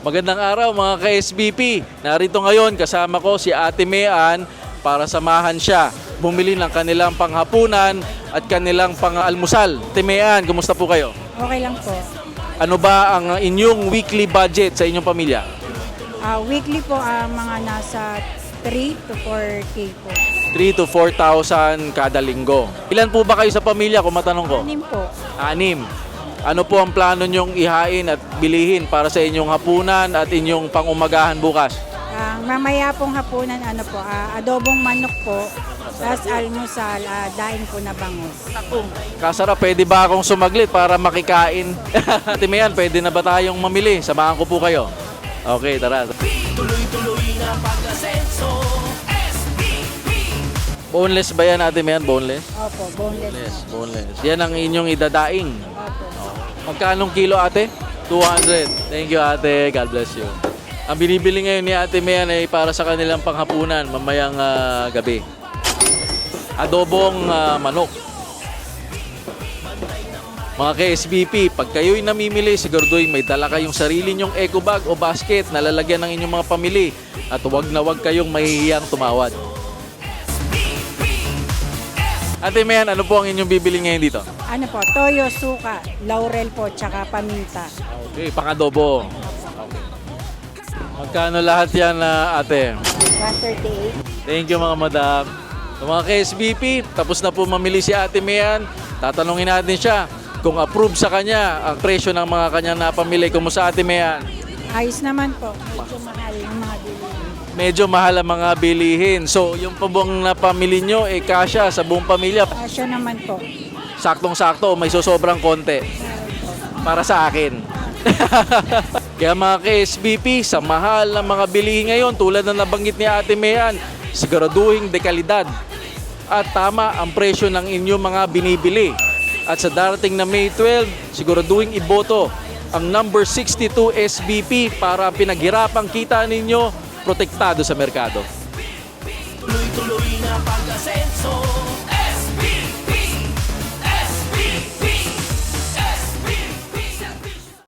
Magandang araw mga ka-SBP. Narito ngayon kasama ko si Ate Mean para samahan siya bumili ng kanilang panghapunan at kanilang pang-almusal. Ate Mean, kumusta po kayo? Okay lang po. Ano ba ang inyong weekly budget sa inyong pamilya? Weekly po mga nasa 3 to 4K po. 3 to 4,000 kada linggo. Ilan po ba kayo sa pamilya kung matanong ko? 6 po. 6. Ano po ang plano nyong ihain at bilihin para sa inyong hapunan at inyong pangumagahan bukas? Mamaya pong hapunan adobong manok po, plus almusal, daing po na bangus. Kasarap, pwede ba akong sumaglit para makikain? Ate Mean, pwede na ba tayong mamili? Samahan ko po kayo. Okay, tara. Tuloy-tuloy na pag-asenso, SBP. Boneless ba yan, Ate Mean? Boneless? Opo, boneless. Boneless. Yan ang inyong idadaing. Opo. Magkanong kilo, ate? 200. Thank you, ate. God bless you. Ang binibili ngayon ni Ate Mean ay para sa kanilang panghapunan mamayang gabi. Adobong manok. Mga ka-SBP, pag kayo'y namimili, siguraduhin may dala kayong sarili nyong eco bag o basket na lalagyan ng inyong mga pamili at huwag na huwag kayong mahihiyang tumawad. Ate Mean, ano po ang inyong bibili ngayon dito? Ano po, toyo, suka, laurel po, tsaka paminta. Okay, pang-adobo. Magkano lahat yan, ate? 138. Thank you mga madam. So, mga ka-SBP, tapos na po mamili si Ate Mean. Tatanungin natin siya kung approve sa kanya ang presyo ng mga kanyang napamili. Kumusta Ate Mean? Ayos naman po. Medyo mahal ang mga bili. Medyo mahal ang mga bilihin. So, yung pabong napamili nyo, kasya sa buong pamilya. Siya naman po. Saktong-sakto, may sobrang konti. Para sa akin. Kaya mga ka-SBP, sa mahal ng mga bilihin ngayon, tulad na nabanggit ni Ate Mean, siguraduhin dekalidad at tama ang presyo ng inyong mga binibili. At sa darating na May 12, siguraduhin iboto ang number 62 SBP para pinaghirapang kita ninyo protektado sa merkado. Tuloy-tuloy na pag-asenso.